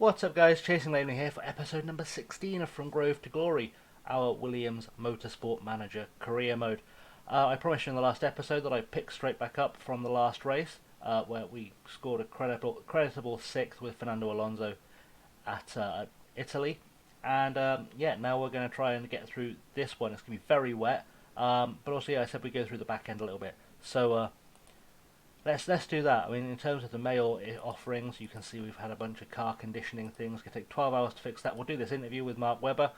What's up guys, Chasing Laney here for episode number 16 of From Grove to Glory, our Williams Motorsport Manager career mode. I promised you in the last episode that I picked straight back up from the last race, where we scored a creditable 6th with Fernando Alonso at Italy. And yeah, now we're going to try and get through this one. It's going to be very wet, but also yeah, I said we go through the back end a little bit. So let's do that. I mean, in terms of the mail offerings, you can see we've had a bunch of car conditioning things. It's going to take 12 hours to fix that. We'll do this interview with Mark Webber.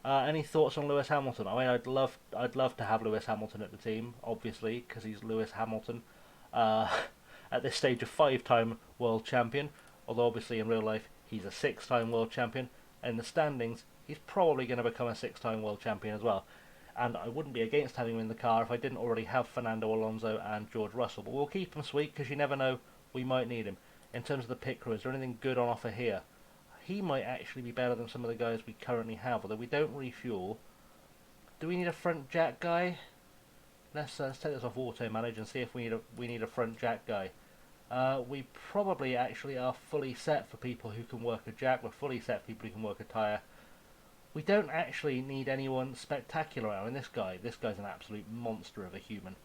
Any thoughts on Lewis Hamilton? I mean, I'd love to have Lewis Hamilton at the team, obviously, because he's Lewis Hamilton. At this stage, a 5-time world champion. Although obviously in real life he's a 6-time world champion. In the standings, he's probably going to become a 6-time world champion as well. And I wouldn't be against having him in the car if I didn't already have Fernando Alonso and George Russell. But we'll keep him sweet because you never know, we might need him. In terms of the pit crew, is there anything good on offer here? He might actually be better than some of the guys we currently have, although we don't refuel. Do we need a front jack guy? Let's take this off Auto Manager and see if we need a front jack guy. We probably actually are fully set for people who can work a jack. We're fully set for people who can work a tyre. We don't actually need anyone spectacular. I mean, this guy's an absolute monster of a human.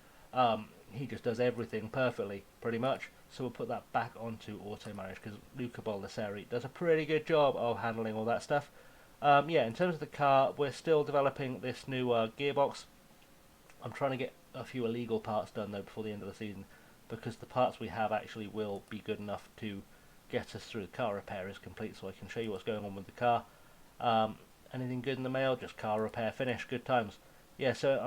He just does everything perfectly, pretty much. So we'll put that back onto Auto Manager because Luca Baldessari does a pretty good job of handling all that stuff. Yeah, in terms of the car, we're still developing this new gearbox. I'm trying to get a few illegal parts done though before the end of the season, because the parts we have actually will be good enough to get us through. The car repair is complete, so I can show you what's going on with the car. Anything good in the mail? Just car repair finish, good times. Yeah, so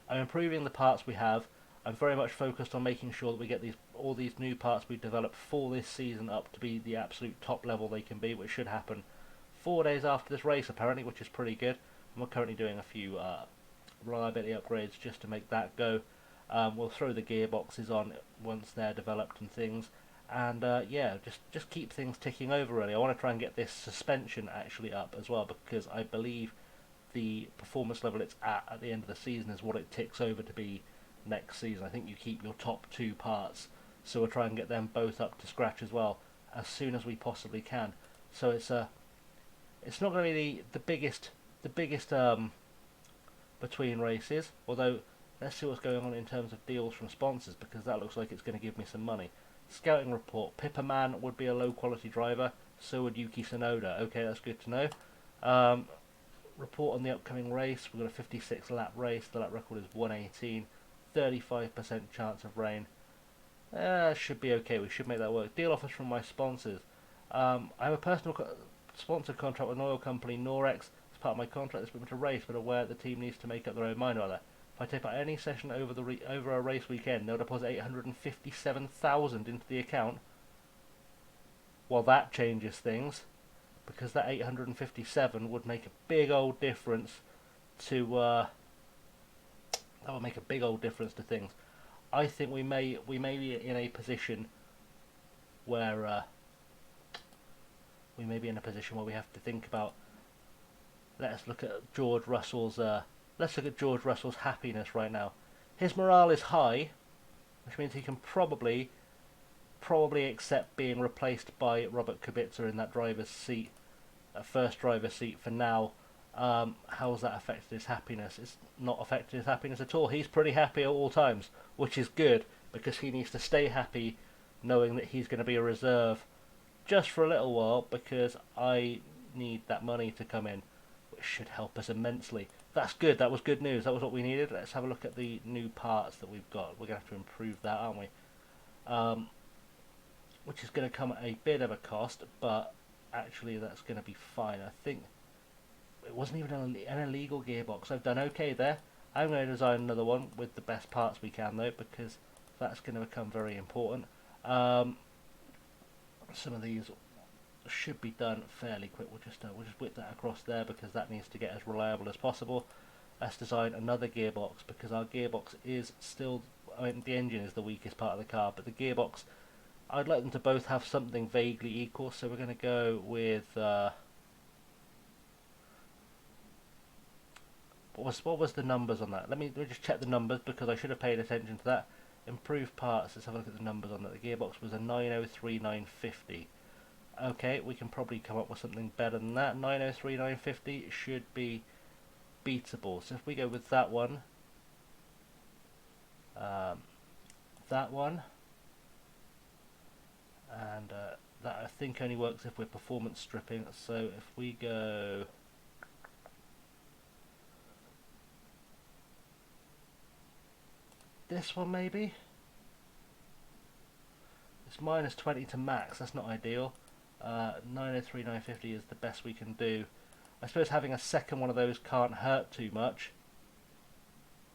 I'm improving the parts we have. I'm very much focused on making sure that we get all these new parts we've developed for this season up to be the absolute top level they can be, which should happen 4 days after this race apparently, which is pretty good. And we're currently doing a few reliability upgrades just to make that go. We'll throw the gearboxes on once they're developed and things. And yeah, just keep things ticking over really. I want to try and get this suspension actually up as well, because I believe the performance level it's at the end of the season is what it ticks over to be next season. I think you keep your top 2 parts, so we'll try and get them both up to scratch as well as soon as we possibly can. So it's not going to be the biggest between races, although let's see what's going on in terms of deals from sponsors, because that looks like it's going to give me some money. Scouting report. Pipperman would be a low quality driver, so would Yuki Tsunoda. Okay, that's good to know. Report on the upcoming race. We've got a 56 lap race. The lap record is 118. 35% chance of rain. Should be okay. We should make that work. Deal offers from my sponsors. I have a personal sponsor contract with an oil company, Norex. As part of my contract, this permits a race, but aware the team needs to make up their own mind about that. If I take part any session over a race weekend, they'll deposit 857,000 into the account. Well, that changes things, because that 857 would make a big old difference to that would make a big old difference to things. I think we may be in a position where we have to think about. Let's look at George Russell's. Let's look at George Russell's happiness right now. His morale is high, which means he can probably accept being replaced by Robert Kubica in that driver's seat, first driver's seat for now. How's that affected his happiness? It's not affected his happiness at all. He's pretty happy at all times, which is good, because he needs to stay happy knowing that he's going to be a reserve just for a little while, because I need that money to come in, which should help us immensely. That's good. That was good news. That was what we needed. Let's have a look at the new parts that we've got. We're going to have to improve that, aren't we? Which is going to come at a bit of a cost, but actually that's going to be fine. I think it wasn't even an illegal gearbox. I've done okay there. I'm going to design another one with the best parts we can though, because that's going to become very important. Some of these should be done fairly quick. We'll just whip that across there, because that needs to get as reliable as possible. Let's design another gearbox, because our gearbox is still, I mean, the engine is the weakest part of the car, but the gearbox, I'd like them to both have something vaguely equal. So we're going to go with what was the numbers on that? Let me just check the numbers, because I should have paid attention to that. Improved parts. Let's have a look at the numbers on that. The gearbox was a 903950. Okay, we can probably come up with something better than that. 903, 950 should be beatable. So if we go with um, that one, and that I think only works if we're performance stripping. So if we go this one maybe, it's minus 20 to max, that's not ideal. 903, 950 is the best we can do. I suppose having a second one of those can't hurt too much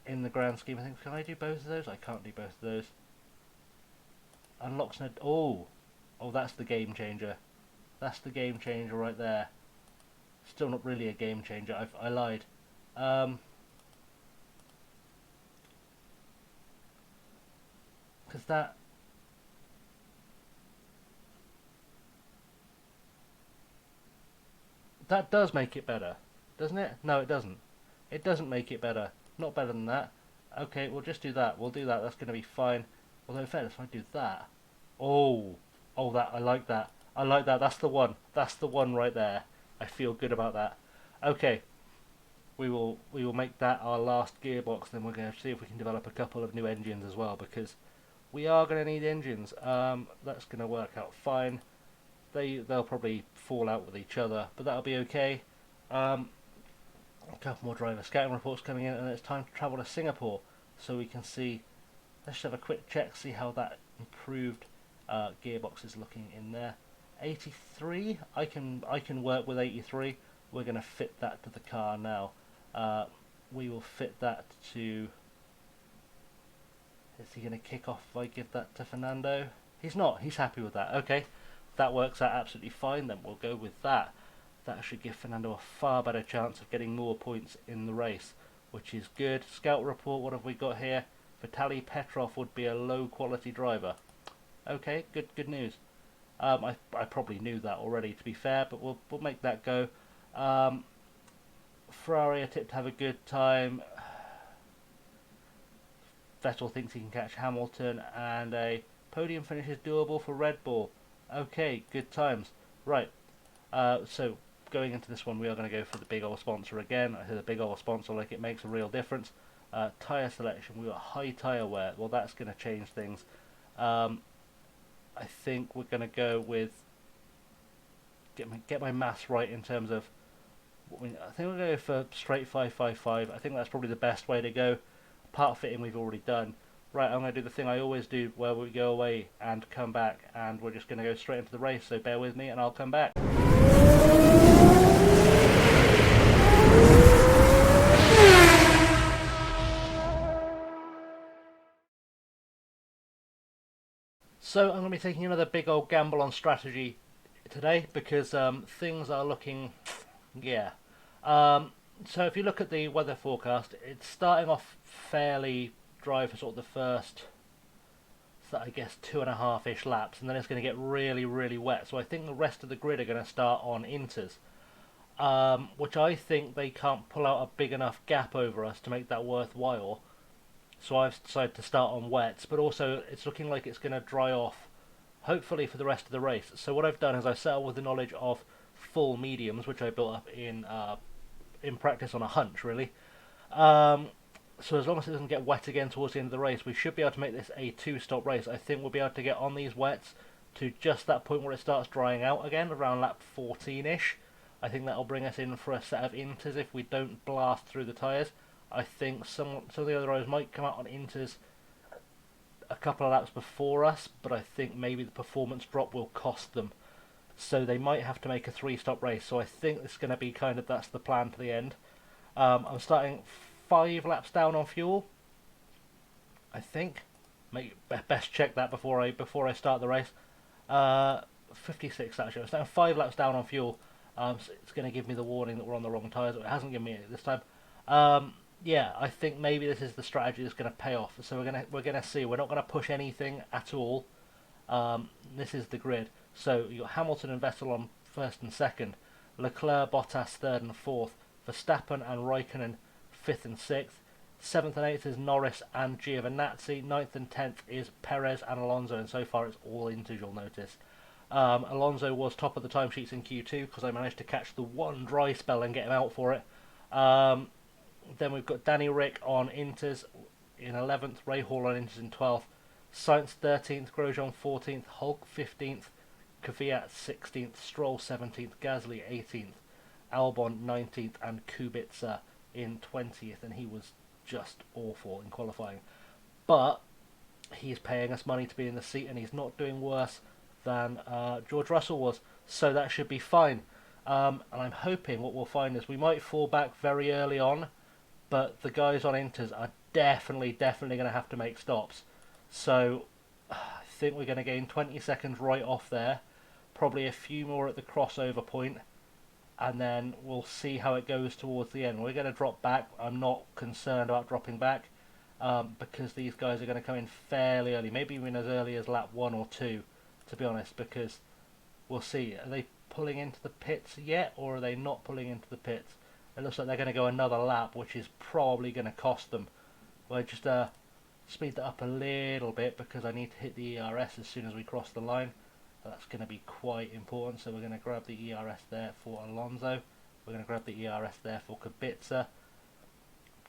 in the grand scheme of things. Can I do both of those? I can't do both of those. Unlocks no... Oh, that's the game changer. That's the game changer right there. Still not really a game changer. I lied. Because that does make it better, doesn't it? No, it doesn't. It doesn't make it better. Not better than that. Okay, we'll just do that. We'll do that. That's going to be fine. Although, in fairness, if I do that... Oh, that, I like that. I like that. That's the one. That's the one right there. I feel good about that. Okay, we will make that our last gearbox. Then we're going to see if we can develop a couple of new engines as well, because we are going to need engines. That's going to work out fine. They'll probably fall out with each other, but that'll be okay. A couple more driver scouting reports coming in, and it's time to travel to Singapore so we can see. Let's just have a quick check, see how that improved gearbox is looking in there. 83. I can work with 83. We're going to fit that to the car now. We will fit that to. Is he going to kick off if I give that to Fernando? He's not. He's happy with that. Okay, that works out absolutely fine. Then we'll go with that. That should give Fernando a far better chance of getting more points in the race, which is good. Scout report, what have we got here? Vitaly Petrov would be a low quality driver. Okay, good news. I probably knew that already, to be fair, but we'll make that go. Ferrari are tipped to have a good time. Vettel thinks he can catch Hamilton, and a podium finish is doable for Red Bull. Okay, good times. Right, so going into this one, we are going to go for the big old sponsor again. I say the big old sponsor like it makes a real difference. Tyre selection, we got high tyre wear. Well, that's going to change things. I think we're going to go with get my maths right in terms of. I think we're going to go for straight 555. I think that's probably the best way to go. Part fitting we've already done. Right, I'm going to do the thing I always do, where we go away and come back, and we're just going to go straight into the race. So bear with me, and I'll come back. So I'm going to be taking another big old gamble on strategy today, because things are looking, yeah. So if you look at the weather forecast, it's starting off fairly dry for sort of the first, I guess, 2.5-ish laps, and then it's going to get really, really wet. So I think the rest of the grid are going to start on inters, which I think they can't pull out a big enough gap over us to make that worthwhile. So I've decided to start on wets, but also it's looking like it's going to dry off, hopefully for the rest of the race. So what I've done is I've set up with the knowledge of full mediums, which I built up in practice on a hunch, really. So as long as it doesn't get wet again towards the end of the race, we should be able to make this a 2-stop race. I think we'll be able to get on these wets to just that point where it starts drying out again, around lap 14-ish. I think that'll bring us in for a set of inters if we don't blast through the tyres. I think some of the other riders might come out on inters a couple of laps before us, but I think maybe the performance drop will cost them. So they might have to make a 3-stop race. So I think it's going to be kind of, that's the plan to the end. I'm starting 5 laps down on fuel, I think. Best check that before I start the race. 56 actually. I'm starting 5 laps down on fuel. So it's going to give me the warning that we're on the wrong tyres. It hasn't given me it this time. Yeah, I think maybe this is the strategy that's going to pay off. So we're gonna see. We're not going to push anything at all. This is the grid. So you got Hamilton and Vettel on first and second, Leclerc, Bottas third and fourth, Verstappen and Raikkonen fifth and sixth. 7th and 8th is Norris and Giovinazzi. 9th and 10th is Perez and Alonso, and so far it's all inters, you'll notice. Alonso was top of the timesheets in Q2 because I managed to catch the one dry spell and get him out for it. Um, then we've got Danny Rick on Inters in 11th, Ray Hall on Inters in 12th, Sainz 13th, Grosjean 14th, Hulk 15th, Kvyat 16th, Stroll 17th, Gasly 18th, Albon 19th, and Kubica in 20th, and he was just awful in qualifying. But he's paying us money to be in the seat, and he's not doing worse than George Russell was, so that should be fine. And I'm hoping what we'll find is we might fall back very early on, but the guys on Inters are definitely going to have to make stops. So I think we're going to gain 20 seconds right off there, probably a few more at the crossover point, and then we'll see how it goes towards the end. We're going to drop back. I'm not concerned about dropping back because these guys are going to come in fairly early, maybe even as early as lap 1 or 2, to be honest, because we'll see. Are they pulling into the pits yet, or are they not pulling into the pits? It looks like they're going to go another lap, which is probably going to cost them. We'll just speed that up a little bit because I need to hit the ERS as soon as we cross the line. That's going to be quite important, so we're going to grab the ERS there for Alonso. We're going to grab the ERS there for Kubica,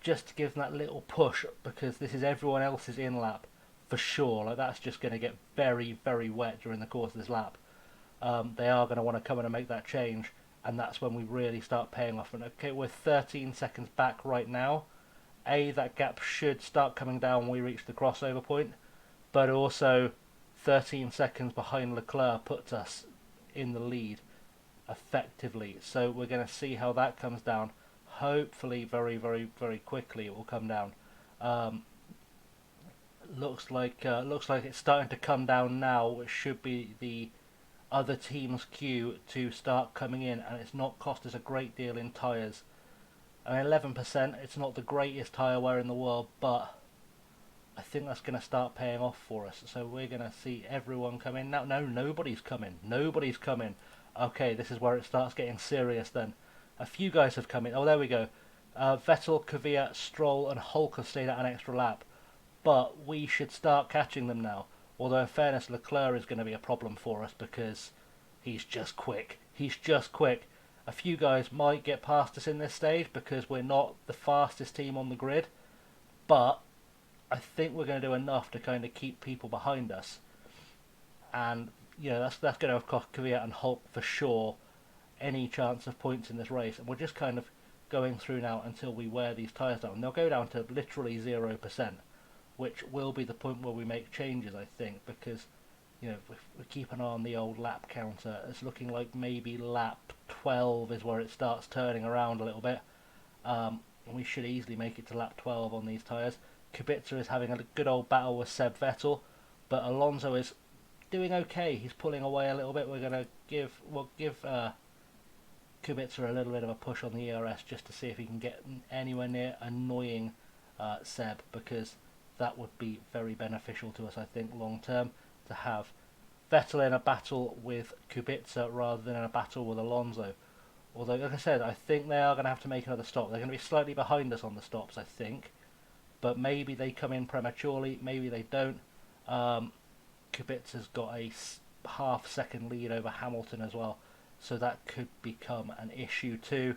just to give them that little push, because this is everyone else's in lap for sure. Like, that's just going to get very wet during the course of this lap. They are going to want to come in and make that change, and that's when we really start paying off. And okay, we're 13 seconds back right now. That gap should start coming down when we reach the crossover point, but also 13 seconds behind Leclerc puts us in the lead effectively. So we're going to see how that comes down. Hopefully very quickly it will come down. Looks like it's starting to come down now, which should be the other team's cue to start coming in, and it's not cost us a great deal in tyres. I mean, 11%, it's not the greatest tyre wear in the world, but I think that's going to start paying off for us. So we're going to see everyone come in. Now, no, nobody's coming. Nobody's coming. Okay, this is where it starts getting serious then. A few guys have come in. Oh, there we go. Vettel, Kvyat, Stroll and Hulk have stayed at an extra lap. But we should start catching them now. Although, in fairness, Leclerc is going to be a problem for us because he's just quick. He's just quick. A few guys might get past us in this stage because we're not the fastest team on the grid. But I think we're going to do enough to kind of keep people behind us. And, you know, that's going to cost Kvyat and Hulk for sure any chance of points in this race. And we're just kind of going through now until we wear these tyres down. They'll go down to literally 0%, which will be the point where we make changes, I think, because, you know, if we keep an eye on the old lap counter, it's looking like maybe lap 12 is where it starts turning around a little bit. And we should easily make it to lap 12 on these tyres. Kubica is having a good old battle with Seb Vettel, but Alonso is doing okay. He's pulling away a little bit. We're going to give Kubica a little bit of a push on the ERS just to see if he can get anywhere near annoying Seb, because that would be very beneficial to us, I think, long term, to have Vettel in a battle with Kubica rather than in a battle with Alonso. Although, like I said, I think they are going to have to make another stop. They're going to be slightly behind us on the stops, I think, but maybe they come in prematurely, maybe they don't. Kubica's got a half-second lead over Hamilton as well, so that could become an issue too.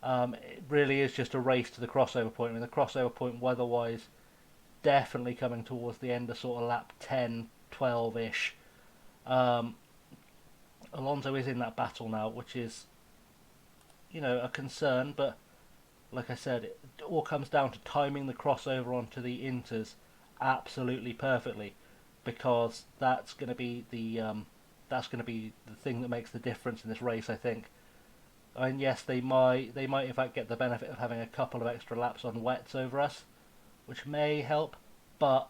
It really is just a race to the crossover point. I mean, the crossover point weather-wise definitely coming towards the end of sort of lap 10, 12-ish. Alonso is in that battle now, which is, you know, a concern, but like I said, it all comes down to timing the crossover onto the Inters absolutely perfectly, because that's going to be the thing that makes the difference in this race, I think. I mean, yes, they might in fact get the benefit of having a couple of extra laps on wets over us, which may help, but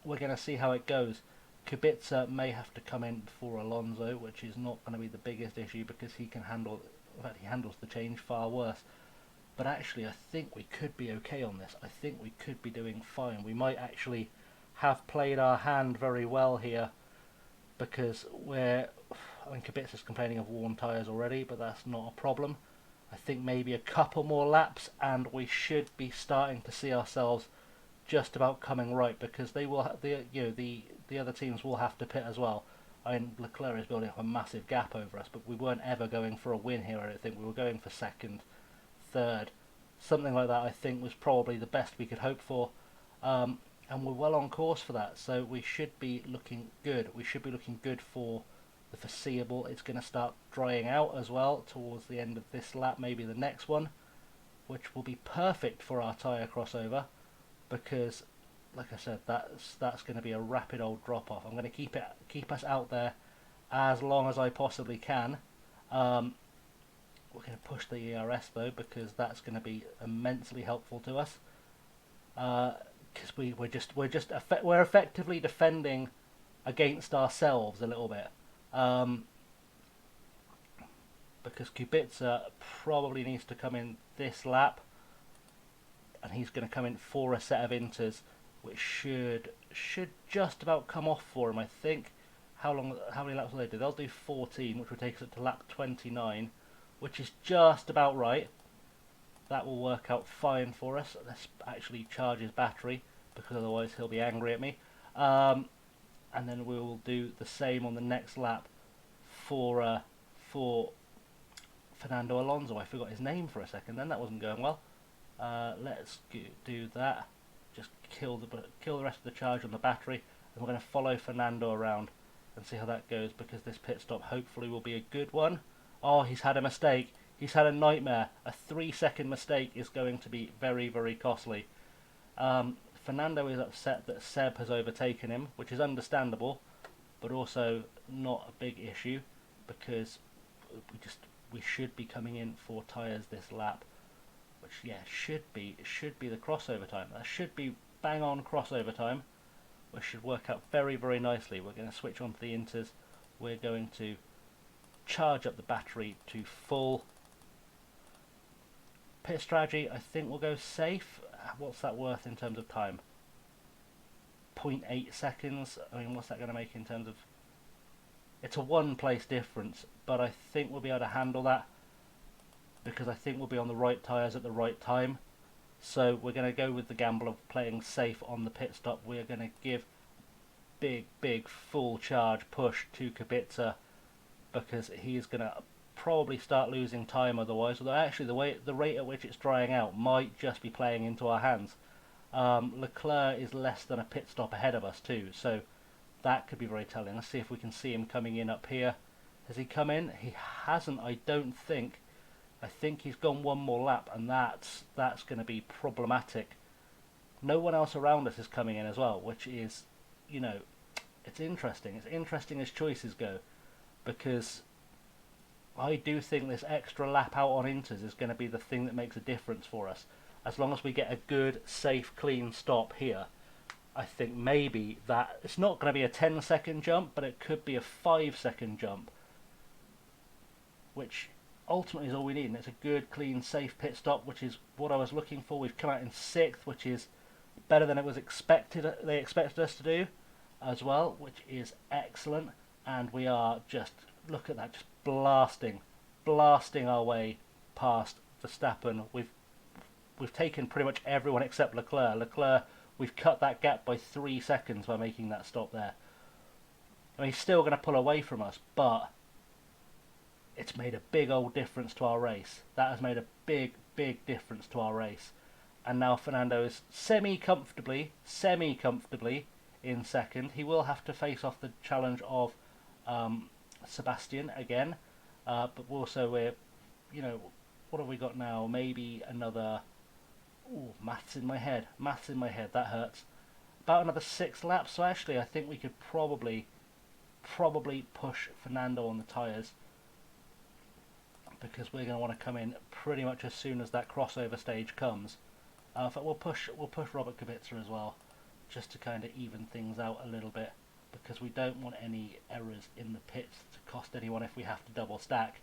we're going to see how it goes. Kubica may have to come in before Alonso, which is not going to be the biggest issue because he can handle. In fact, he handles the change far worse. But actually, I think we could be okay on this. I think we could be doing fine. We might actually have played our hand very well here, because I mean, Kubica's complaining of worn tyres already, but that's not a problem. I think maybe a couple more laps, and we should be starting to see ourselves just about coming right, because they will, the other teams will have to pit as well. I mean, Leclerc is building up a massive gap over us, but we weren't ever going for a win here. I don't think we were going for second, third, something like that. I think was probably the best we could hope for, and we're well on course for that. So we should be looking good. We should be looking good for the foreseeable. It's going to start drying out as well towards the end of this lap, maybe the next one, which will be perfect for our tyre crossover, because like I said, that's going to be a rapid old drop off. I'm going to keep us out there as long as I possibly can. We're going to push the ERS though, because that's going to be immensely helpful to us. Because we're effectively defending against ourselves a little bit. Because Kubica probably needs to come in this lap, and he's going to come in for a set of inters, which should just about come off for him, I think. How many laps will they do? They'll do 14, which will take us up to lap 29, which is just about right. That will work out fine for us. Let's actually charge his battery, because otherwise he'll be angry at me. And then we will do the same on the next lap for Fernando Alonso. I forgot his name for a second then, that wasn't going well. Let's do that. Just kill the rest of the charge on the battery, and we're going to follow Fernando around and see how that goes, because this pit stop hopefully will be a good one. Oh, he's had a mistake. He's had a nightmare. A 3-second mistake is going to be very, very costly. Fernando is upset that Seb has overtaken him, which is understandable, but also not a big issue, because we should be coming in for tyres this lap, which should be the crossover time. That should be bang on crossover time, which should work out very, very nicely. We're going to switch on to the inters. We're going to charge up the battery to full. Pit strategy, I think we'll go safe. What's that worth in terms of time? 0.8 seconds. I mean, what's that going to make in terms of... It's a one-place difference, but I think we'll be able to handle that, because I think we'll be on the right tyres at the right time. So we're going to go with the gamble of playing safe on the pit stop. We're going to give big full charge push to Kubica, because he's going to probably start losing time otherwise. Although actually the rate at which it's drying out might just be playing into our hands. Leclerc is less than a pit stop ahead of us too, so that could be very telling. Let's see if we can see him coming in up here. Has he come in? He hasn't, I don't think. I think he's gone one more lap, and that's going to be problematic. No one else around us is coming in as well, which is, you know, it's interesting. It's interesting as choices go, because I do think this extra lap out on inters is going to be the thing that makes a difference for us. As long as we get a good, safe, clean stop here, I think maybe that it's not going to be a 10-second jump, but it could be a 5-second jump, which ultimately is all we need. And it's a good, clean, safe pit stop, which is what I was looking for. We've come out in 6th, which is better than it was expected. They expected us to do as well, which is excellent. And we are just, look at that, just blasting our way past Verstappen. We've taken pretty much everyone except Leclerc. We've cut that gap by 3 seconds by making that stop there. I mean, he's still going to pull away from us, but it's made a big old difference to our race. That has made a big difference to our race. And now Fernando is semi-comfortably in second. He will have to face off the challenge of Sebastian again. But also you know, what have we got now? Maybe another... Ooh, maths in my head, that hurts. About another 6 laps, so actually I think we could probably push Fernando on the tyres, because we're going to want to come in pretty much as soon as that crossover stage comes. But we'll push Robert Kubica as well, just to kind of even things out a little bit, because we don't want any errors in the pits to cost anyone if we have to double stack.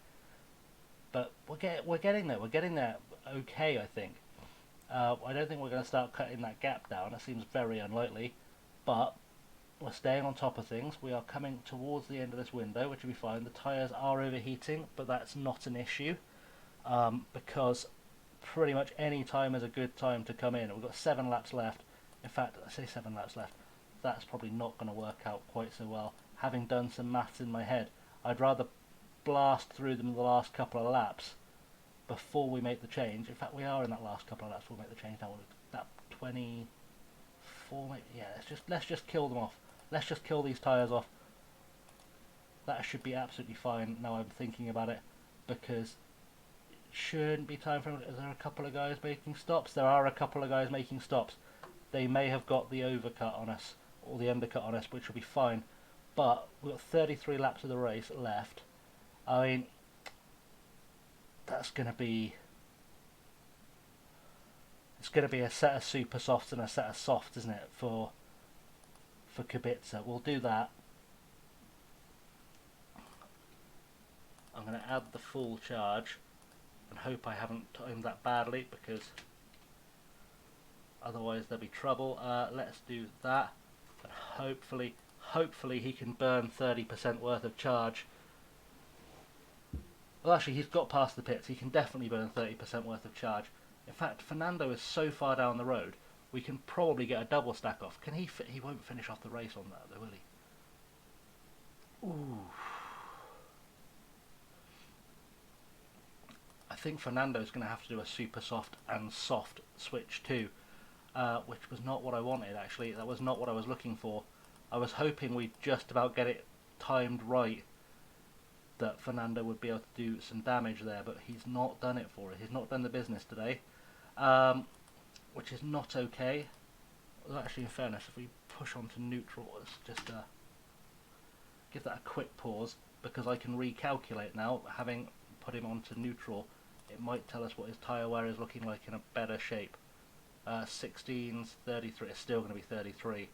But we're getting there. We're getting there okay, I think. I don't think we're going to start cutting that gap down. It seems very unlikely, but we're staying on top of things. We are coming towards the end of this window, which will be fine. The tyres are overheating, but that's not an issue, because pretty much any time is a good time to come in. We've got 7 laps left. In fact, I say 7 laps left. That's probably not going to work out quite so well. having done some maths in my head. I'd rather blast through them the last couple of laps before we make the change. In fact, we are in that last couple of laps. We'll make the change now. That 24, maybe. Yeah. Let's just kill them off. Let's just kill these tyres off. That should be absolutely fine. Now I'm thinking about it, because it shouldn't be time for. Is there a couple of guys making stops? There are a couple of guys making stops. They may have got the overcut on us or the undercut on us, which will be fine. But we've got 33 laps of the race left. I mean, that's going to be... It's going to be a set of super softs and a set of softs, isn't it, for Kubica. We'll do that. I'm going to add the full charge and hope I haven't timed that badly, because otherwise there'll be trouble. Let's do that, and hopefully he can burn 30% worth of charge. Well, actually, he's got past the pits. He can definitely burn 30% worth of charge. In fact, Fernando is so far down the road, we can probably get a double stack off. Can he? He won't finish off the race on that, though, will he? Ooh. I think Fernando's going to have to do a super soft and soft switch too, which was not what I wanted, actually. That was not what I was looking for. I was hoping we'd just about get it timed right, that Fernando would be able to do some damage there, but he's not done it for us. He's not done the business today, which is not okay. Well, actually, in fairness, if we push on to neutral, let's just give that a quick pause, because I can recalculate now, having put him onto neutral. It might tell us what his tyre wear is looking like in a better shape. 16's 33, it's still going to be 33.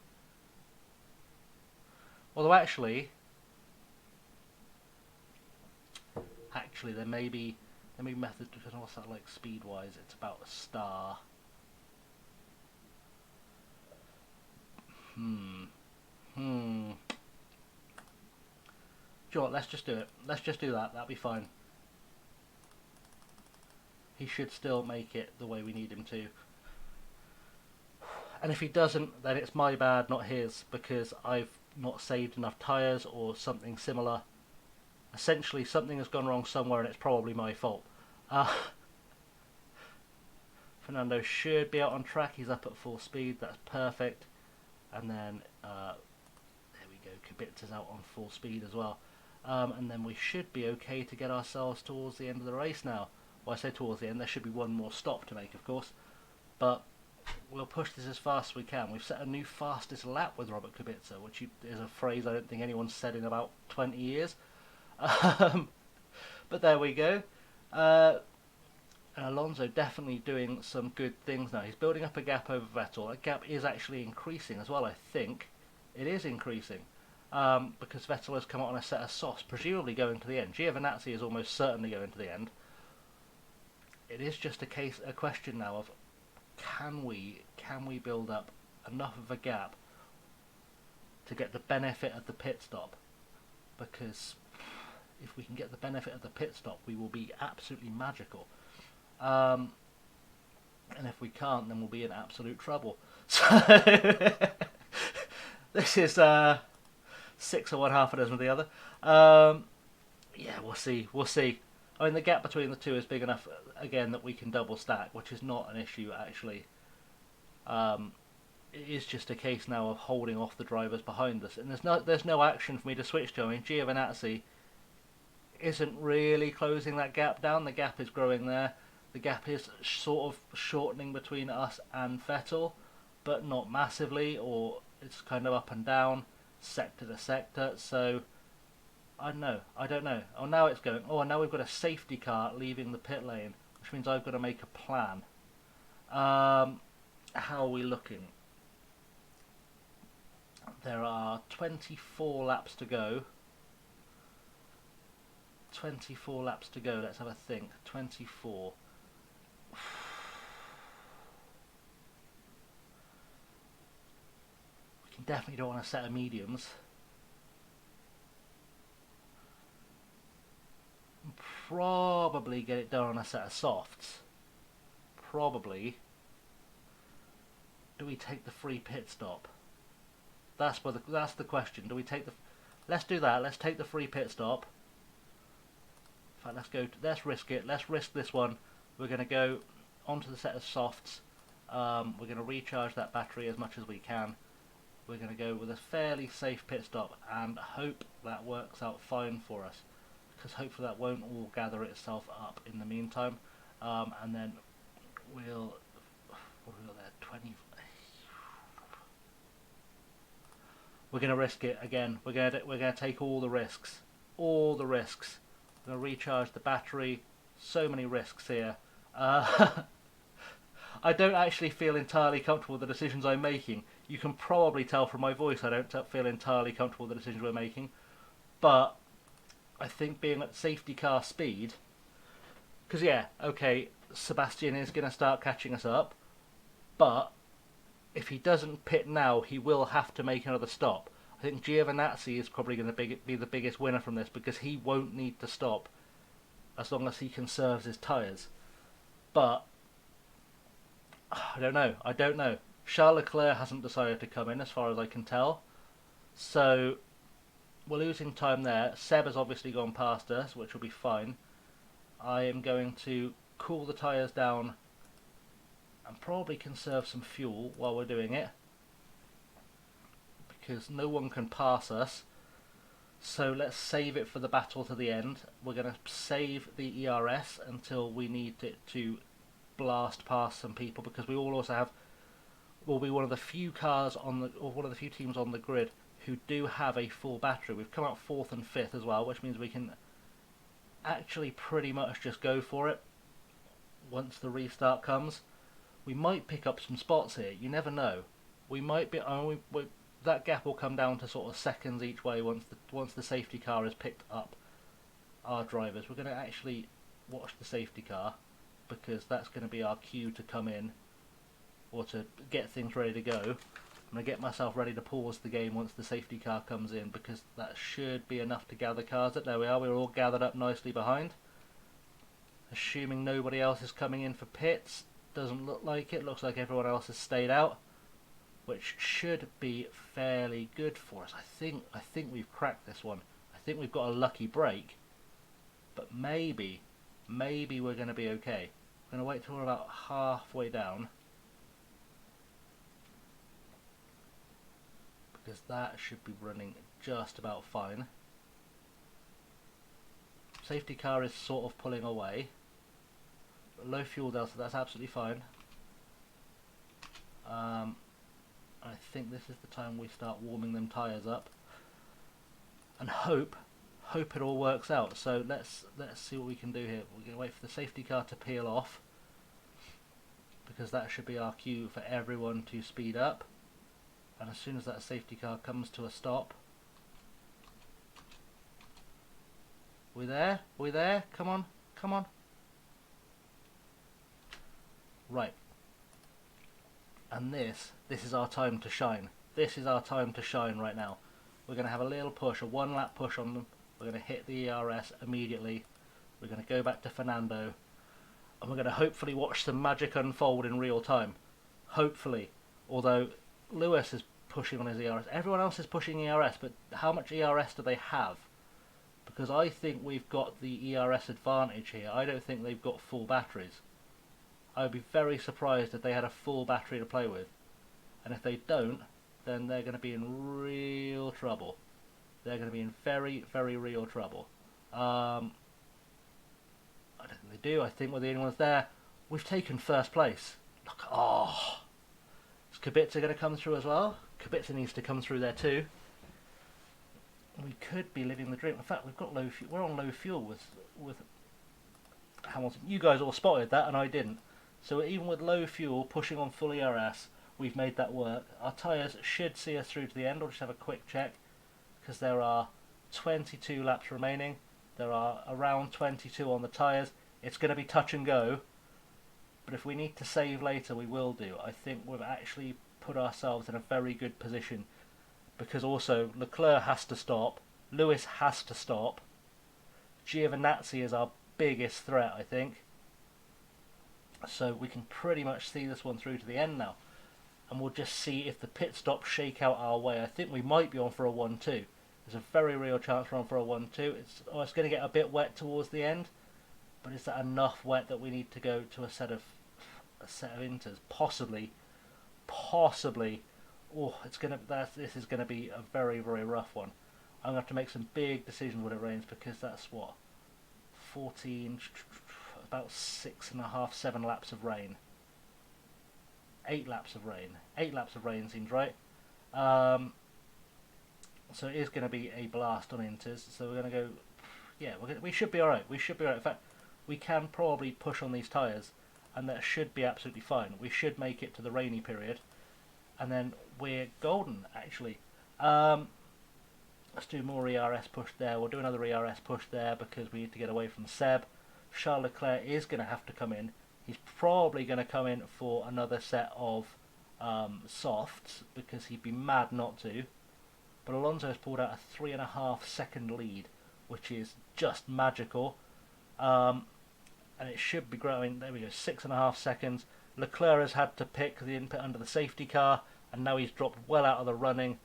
Although actually there may be methods, because what's that like speed wise? It's about a star. Sure, let's just do it. Let's just do that. That'll be fine. He should still make it the way we need him to. And if he doesn't, then it's my bad, not his, because I've not saved enough tyres or something similar. Essentially, something has gone wrong somewhere, and it's probably my fault. Fernando should be out on track. He's up at full speed. That's perfect. And then, there we go. Kubica's out on full speed as well. And then we should be okay to get ourselves towards the end of the race now. Well, I say towards the end. There should be one more stop to make, of course. But we'll push this as fast as we can. We've set a new fastest lap with Robert Kubica, which is a phrase I don't think anyone's said in about 20 years. But there we go. And Alonso definitely doing some good things now. He's building up a gap over Vettel. That gap is actually increasing as well, I think. It is increasing. Because Vettel has come out on a set of softs, presumably going to the end. Giovinazzi is almost certainly going to the end. It is just a question now of can we build up enough of a gap to get the benefit of the pit stop? Because if we can get the benefit of the pit stop, we will be absolutely magical. And if we can't, then we'll be in absolute trouble. So this is 6 of one, half a dozen of the other. Yeah, we'll see. We'll see. I mean, the gap between the two is big enough, again, that we can double stack, which is not an issue, actually. It is just a case now of holding off the drivers behind us. And there's no action for me to switch to. I mean, Giovinazzi isn't really closing that gap down. The gap is growing there. The gap is sort of shortening between us and Vettel, but not massively, or it's kind of up and down, sector to sector, so I don't know. Oh, now it's going. Oh, and now we've got a safety car leaving the pit lane, which means I've got to make a plan. How are we looking? There are 24 laps to go. 24 laps to go. Let's have a think. 24. We can definitely do it on a set of mediums. Probably get it done on a set of softs. Probably. Do we take the free pit stop? That's the question. Do we take the... Let's do that. Let's take the free pit stop. In fact, let's risk it. Let's risk this one. We're going to go onto the set of softs. We're going to recharge that battery as much as we can. We're going to go with a fairly safe pit stop and hope that works out fine for us, because hopefully that won't all gather itself up in the meantime. And then we'll... What have we got there? 20... We're going to risk it again. We're going to take all the risks. All the risks. We're going to recharge the battery. So many risks here. I don't actually feel entirely comfortable with the decisions I'm making. You can probably tell from my voice I don't feel entirely comfortable with the decisions we're making. But I think being at safety car speed... Because yeah, okay, Sebastian is going to start catching us up. But if he doesn't pit now, he will have to make another stop. I think Giovinazzi is probably going to be the biggest winner from this, because he won't need to stop as long as he conserves his tyres. But I don't know. Charles Leclerc hasn't decided to come in, as far as I can tell. So we're losing time there. Seb has obviously gone past us, which will be fine. I am going to cool the tyres down and probably conserve some fuel while we're doing it, because no one can pass us. So let's save it for the battle to the end. We're going to save the ERS until we need it to blast past some people, because we all also have... We'll be one of the few cars on the... or one of the few teams on the grid who do have a full battery. We've come out 4th and 5th as well, which means we can actually pretty much just go for it once the restart comes. We might pick up some spots here. You never know. We might be... that gap will come down to sort of seconds each way once the safety car has picked up our drivers. We're going to actually watch the safety car, because that's going to be our cue to come in, or to get things ready to go. I'm going to get myself ready to pause the game once the safety car comes in, because that should be enough to gather cars up. There we are. We're all gathered up nicely behind. Assuming nobody else is coming in for pits. Doesn't look like it. Looks like everyone else has stayed out, which should be fairly good for us. I think we've cracked this one. I think we've got a lucky break, but maybe we're going to be okay. I'm going to wait till we're about halfway down, because that should be running just about fine. Safety car is sort of pulling away. Low fuel delta, that's absolutely fine. I think this is the time we start warming them tyres up, and hope it all works out. So let's see what we can do here. We're going to wait for the safety car to peel off, because that should be our cue for everyone to speed up. And as soon as that safety car comes to a stop... We there? We there? Come on, come on. Right. And this is our time to shine. This is our time to shine right now. We're going to have a little push, a 1 lap push on them. We're going to hit the ERS immediately. We're going to go back to Fernando. And we're going to hopefully watch some magic unfold in real time. Hopefully. Although Lewis is pushing on his ERS. Everyone else is pushing ERS, but how much ERS do they have? Because I think we've got the ERS advantage here. I don't think they've got full batteries. I would be very surprised if they had a full battery to play with. And if they don't, then they're going to be in real trouble. They're going to be in very, very real trouble. I don't think they do. I think we're the only ones there. We've taken first place. Look, oh. Is Kubica going to come through as well? Kubica needs to come through there too. We could be living the dream. In fact, we've got low fuel. We're on low fuel with Hamilton. You guys all spotted that, and I didn't. So even with low fuel, pushing on full ERS, we've made that work. Our tyres should see us through to the end. I'll just have a quick check, because there are 22 laps remaining. There are around 22 on the tyres. It's going to be touch and go, but if we need to save later, we will do. I think we've actually put ourselves in a very good position, because also Leclerc has to stop, Lewis has to stop, Giovinazzi is our biggest threat, I think. So we can pretty much see this one through to the end now, and we'll just see if the pit stops shake out our way. I think we might be on for a 1-2. There's a very real chance we're on for a 1-2. It's going to get a bit wet towards the end, but is that enough wet that we need to go to a set of inters? Possibly. Oh, this is gonna be a very, very rough one. I'm gonna have to make some big decisions when it rains, because that's what, 14, about 6.5, 7 laps of rain. 8 laps of rain. 8 laps of rain seems right. So it is going to be a blast on inters. So we're going to go. Yeah, we should be all right. We should be all right. In fact, we can probably push on these tyres, and that should be absolutely fine. We should make it to the rainy period, and then we're golden, actually. Let's do more ERS push there. We'll do another ERS push there because we need to get away from Seb. Charles Leclerc is going to have to come in. He's probably going to come in for another set of softs, because he'd be mad not to. But Alonso has pulled out a 3.5 second lead, which is just magical. And it should be growing. There we go, 6.5 seconds. Leclerc has had to pick the input under the safety car, and now he's dropped well out of the running.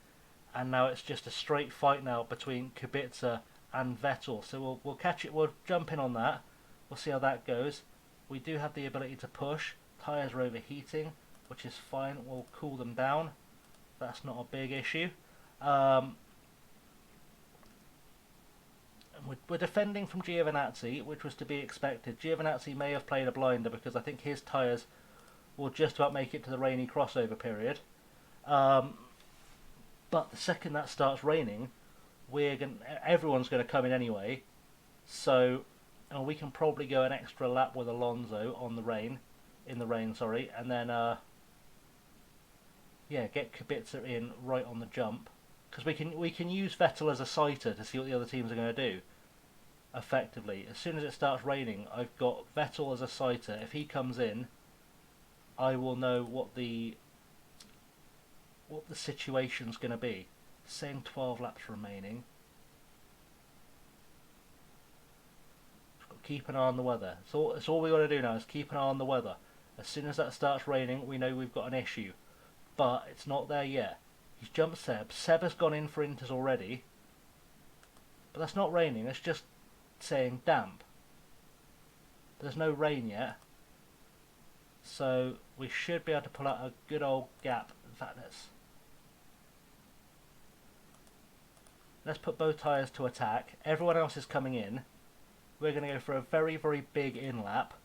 And now it's just a straight fight now between Kubica and Vettel. So we'll catch it. We'll jump in on that. We'll see how that goes. We do have the ability to push. Tyres are overheating, which is fine. We'll cool them down. That's not a big issue. We're defending from Giovinazzi, which was to be expected. Giovinazzi may have played a blinder, because I think his tyres will just about make it to the rainy crossover period. But the second that starts raining, everyone's going to come in anyway. So we can probably go an extra lap with Alonso in the rain, and then get Kubica in right on the jump, because we can use Vettel as a sighter to see what the other teams are going to do. Effectively, as soon as it starts raining, I've got Vettel as a sighter. If he comes in, I will know what the situation's going to be. Saying 12 laps remaining. Just got to keep an eye on the weather. It's all we got to do now is keep an eye on the weather. As soon as that starts raining, we know we've got an issue. But it's not there yet. He's jumped Seb. Seb has gone in for inters already. But that's not raining. It's just saying damp. There's no rain yet. So we should be able to pull out a good old gap. In fact, let's put both tyres to attack. Everyone else is coming in. We're going to go for a very, very big in-lap.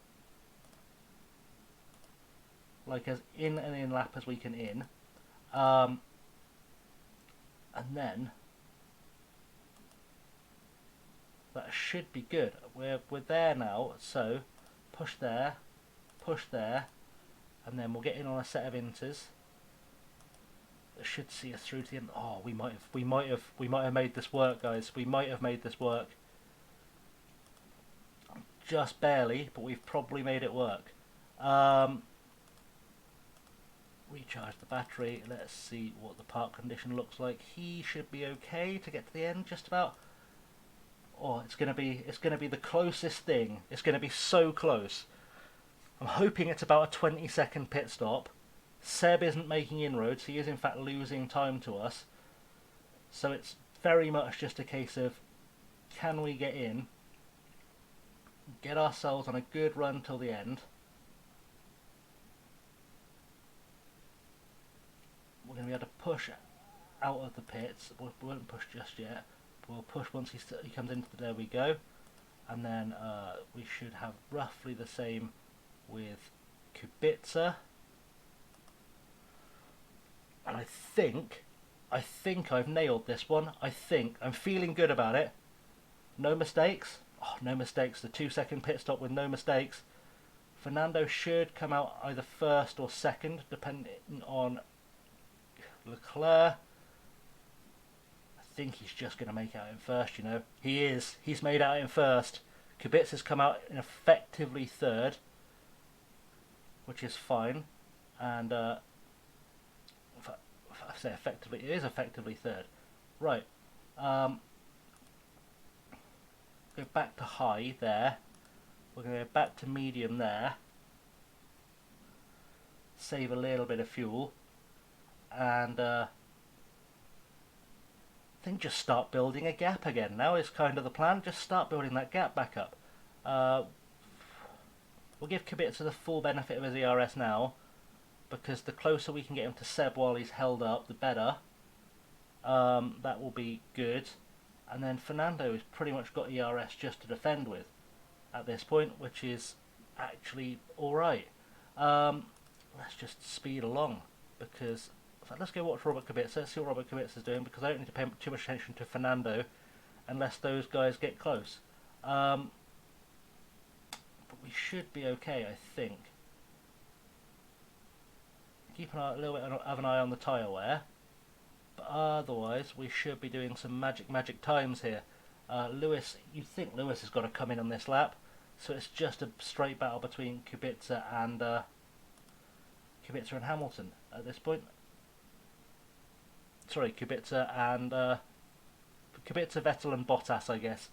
Like as in an in-lap as we can in. And then that should be good. We're there now, so push there, and then we'll get in on a set of inters. That should see us through to the end. Oh, we might have made this work, guys. We might have made this work. Just barely, but we've probably made it work. Recharge the battery. Let's see what the park condition looks like. He should be okay to get to the end, just about. Oh, it's gonna be the closest thing. It's gonna be so close. I'm hoping it's about a 20-second pit stop. Seb isn't making inroads. He is in fact losing time to us. So it's very much just a case of, can we get in, get ourselves on a good run till the end. We're going to be able to push out of the pits. We won't push just yet. We'll push once he comes into the, there we go. And then we should have roughly the same with Kubica. And I think I've nailed this one. I'm feeling good about it. No mistakes. Oh, no mistakes. The 2-second pit stop with no mistakes. Fernando should come out either first or second, depending on Leclerc. I think he's just going to make out in first, you know. He is. He's made out in first. Kubica's come out in effectively third, which is fine. And if I say effectively, it is effectively third. Right. Go back to high there. We're going to go back to medium there. Save a little bit of fuel. And think just start building a gap again. Now is kind of the plan. Just start building that gap back up. We'll give Kubica the full benefit of his ERS now, because the closer we can get him to Seb while he's held up, the better. That will be good. And then Fernando has pretty much got ERS just to defend with at this point, which is actually alright. Let's just speed along, because in fact, let's go watch Robert Kubica. Let's see what Robert Kubica is doing, because I don't need to pay too much attention to Fernando unless those guys get close. But we should be okay, I think. Keep a little bit of an eye on the tyre wear, but otherwise we should be doing some magic times here. Lewis, you'd think Lewis has got to come in on this lap, so it's just a straight battle between Kubica and Hamilton at this point. Sorry, Kubica, Vettel and Bottas, I guess.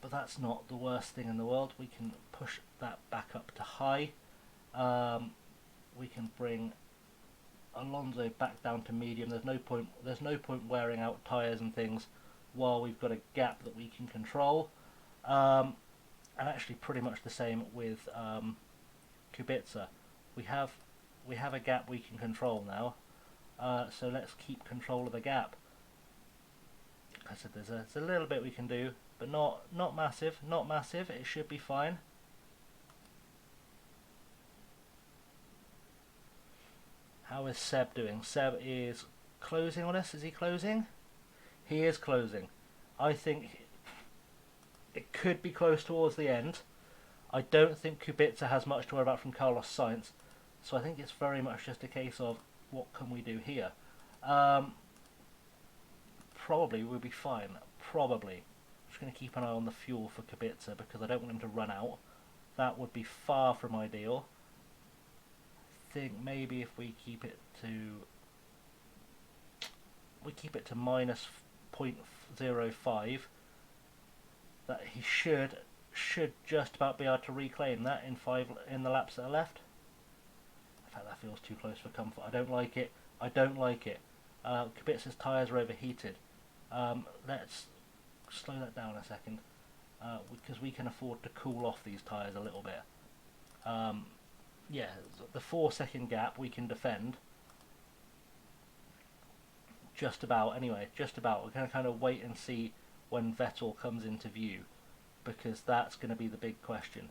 But that's not the worst thing in the world. We can push that back up to high. We can bring Alonso back down to medium. There's no point wearing out tyres and things while we've got a gap that we can control. And actually, pretty much the same with Kubica. We have a gap we can control now. So let's keep control of the gap. Like I said, there's a little bit we can do, but not massive. Not massive. It should be fine. How is Seb doing? Seb is closing on us. Is he closing? He is closing. I think it could be close towards the end. I don't think Kubica has much to worry about from Carlos Sainz, so I think it's very much just a case of what can we do here. Probably we'll be fine. Probably. I'm just going to keep an eye on the fuel for Kubica because I don't want him to run out. That would be far from ideal. I think maybe if we keep it to minus 0.05, that he should just about be able to reclaim that in the laps that are left. In fact, that feels too close for comfort. I don't like it. Kubica's tyres are overheated. Let's slow that down a second, because we can afford to cool off these tyres a little bit. Yeah, the 4-second gap we can defend. Just about, anyway, just about. We're going to kind of wait and see when Vettel comes into view, because that's going to be the big question.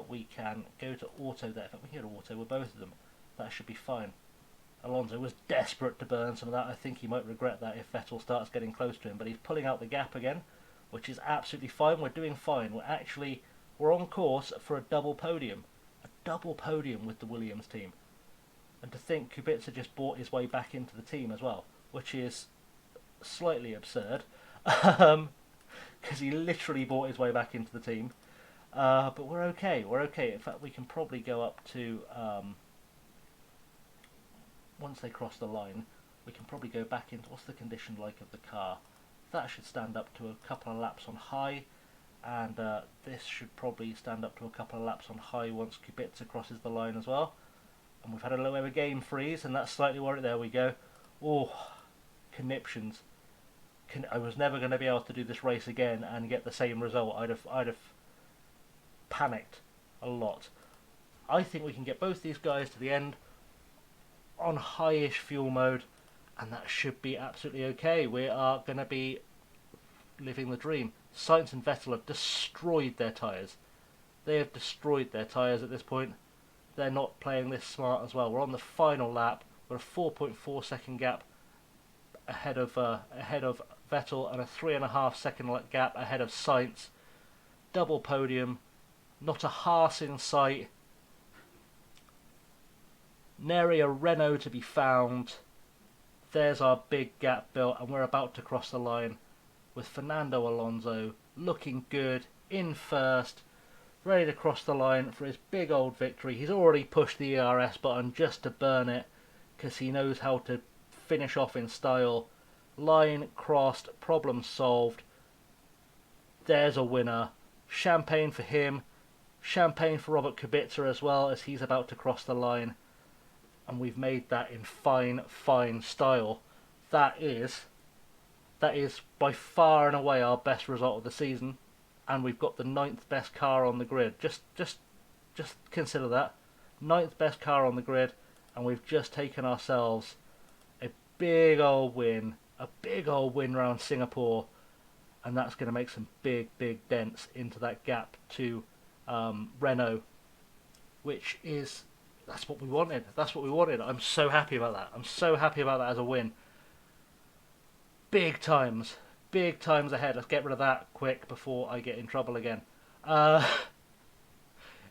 We can go to auto there. In fact, we can go to auto with both of them. That should be fine. Alonso was desperate to burn some of that. I think he might regret that if Vettel starts getting close to him, but he's pulling out the gap again, which is absolutely fine. We're doing fine. We're on course for a double podium. A double podium with the Williams team. And to think Kubica just bought his way back into the team as well, which is slightly absurd, because he literally bought his way back into the team. But we're okay. We're okay. In fact, we can probably go up to once they cross the line, we can probably go back into what's the condition like of the car. That should stand up to a couple of laps on high, and this should probably stand up to a couple of laps on high once Kubica crosses the line as well. And we've had a little bit of a game freeze, and that's slightly worried. There we go. Oh, conniptions. I was never going to be able to do this race again and get the same result. I'd have panicked a lot. I think we can get both these guys to the end on high-ish fuel mode, and that should be absolutely okay. We are going to be living the dream. Sainz and Vettel have destroyed their tyres. They have destroyed their tyres at this point. They're not playing this smart as well. We're on the final lap. We're a 4.4 second gap ahead of Vettel, and a 3.5 second gap ahead of Sainz. Double podium. Not a Haas in sight. Nary a Renault to be found. There's our big gap built, and we're about to cross the line with Fernando Alonso looking good in first, ready to cross the line for his big old victory. He's already pushed the ERS button just to burn it, because he knows how to finish off in style. Line crossed, problem solved. There's a winner. Champagne for him. Champagne for Robert Kubica as well, as he's about to cross the line. And we've made that in fine style. that is by far and away our best result of the season, and we've got the ninth best car on the grid. Just consider that, ninth best car on the grid, and we've just taken ourselves a big old win around Singapore, and that's going to make some big dents into that gap to Renault, which is that's what we wanted. I'm so happy about that. I'm so happy about that as a win. Big times ahead. Let's get rid of that quick before I get in trouble again.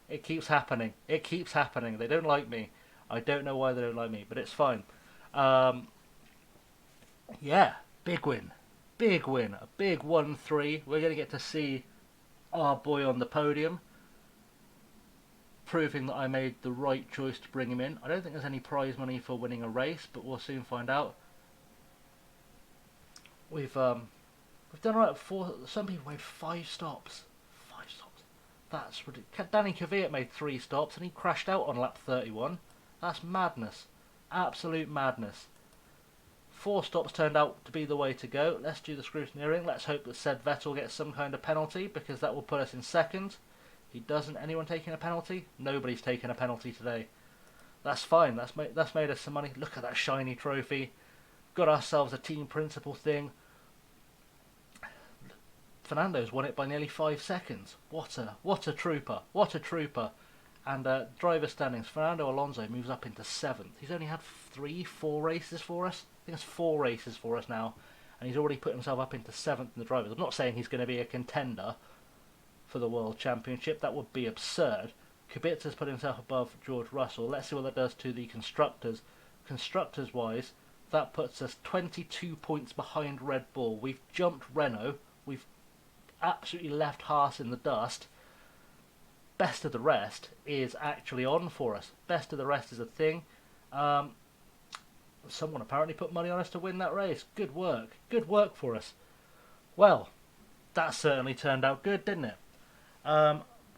It keeps happening. They don't like me. I don't know why they don't like me, but it's fine. Yeah, big win. A big 1-3. We're going to get to see our boy on the podium, proving that I made the right choice to bring him in. I don't think there's any prize money for winning a race, but we'll soon find out. We've done alright for some people made 5 stops. 5 stops. That's ridiculous. Danny Kvyat made 3 stops and he crashed out on lap 31. That's madness. Absolute madness. 4 stops turned out to be the way to go. Let's do the scrutineering. Let's hope that said Vettel gets some kind of penalty, because that will put us in second. He doesn't. Anyone taking a penalty? Nobody's taken a penalty today. That's fine. That's made us some money. Look at that shiny trophy. Got ourselves a team principal thing. Fernando's won it by nearly 5 seconds. What a trooper. What a trooper. And driver standings. Fernando Alonso moves up into 7th. He's only had 4 races for us. I think it's 4 races for us now. And he's already put himself up into 7th in the drivers. I'm not saying he's going to be a contender for the World Championship. That would be absurd. Kubica's put himself above George Russell. Let's see what that does to the constructors. Constructors-wise, that puts us 22 points behind Red Bull. We've jumped Renault. We've absolutely left Haas in the dust. Best of the rest is actually on for us. Best of the rest is a thing. Someone apparently put money on us to win that race. Good work. Good work for us. Well, that certainly turned out good, didn't it?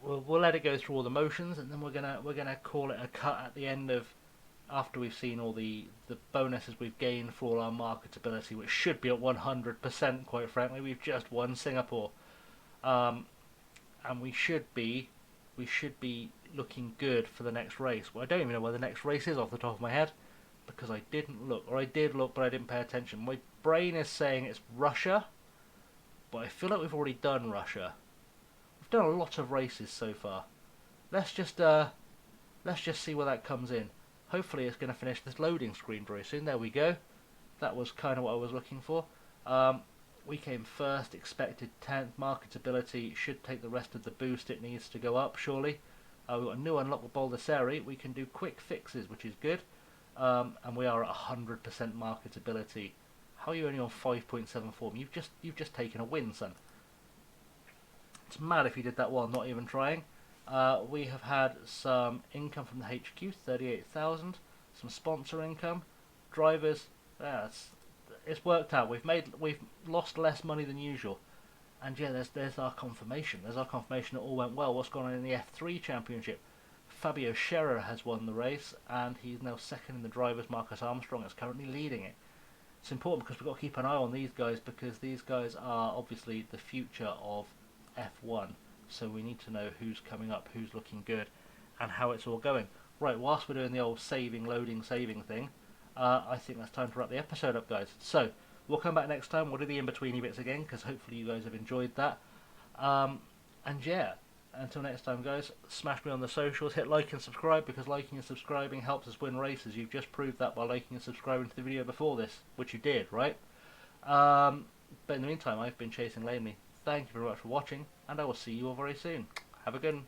We'll let it go through all the motions, and then we're gonna call it a cut at the end of, after we've seen all the bonuses we've gained for all our marketability, which should be at 100%. Quite frankly, we've just won Singapore, and we should be looking good for the next race. Well, I don't even know where the next race is off the top of my head, because I didn't look, or I did look but I didn't pay attention. My brain is saying it's Russia, but I feel like we've already done Russia. We've done a lot of races so far. Let's just see where that comes in. Hopefully it's going to finish this loading screen very soon. There we go. That was kind of what I was looking for. We came first, expected 10th. Marketability should take the rest of the boost it needs to go up, surely. We've got a new unlock with Baldessari. We can do quick fixes, which is good. And we are at 100% marketability. How are you only on 5.7 form? You've just taken a win, son. It's mad if you did that while not even trying. We have had some income from the HQ, 38,000. Some sponsor income. Drivers, it's worked out. We've lost less money than usual. And yeah, there's our confirmation. There's our confirmation it all went well. What's going on in the F3 Championship? Fabio Scherer has won the race, and he's now second in the drivers. Marcus Armstrong is currently leading it. It's important because we've got to keep an eye on these guys, because these guys are obviously the future of F1. So we need to know who's coming up, who's looking good, and how it's all going. Right, whilst we're doing the old loading, saving thing, I think that's time to wrap the episode up, guys. So we'll come back next time. We'll do the in-betweeny bits again, because hopefully you guys have enjoyed that. And yeah, until next time, guys, smash me on the socials, hit like and subscribe, because liking and subscribing helps us win races. You've just proved that by liking and subscribing to the video before this, which you did, right? But in the meantime, I've been Chasing Lanely. Thank you very much for watching, and I will see you all very soon. Have a good one.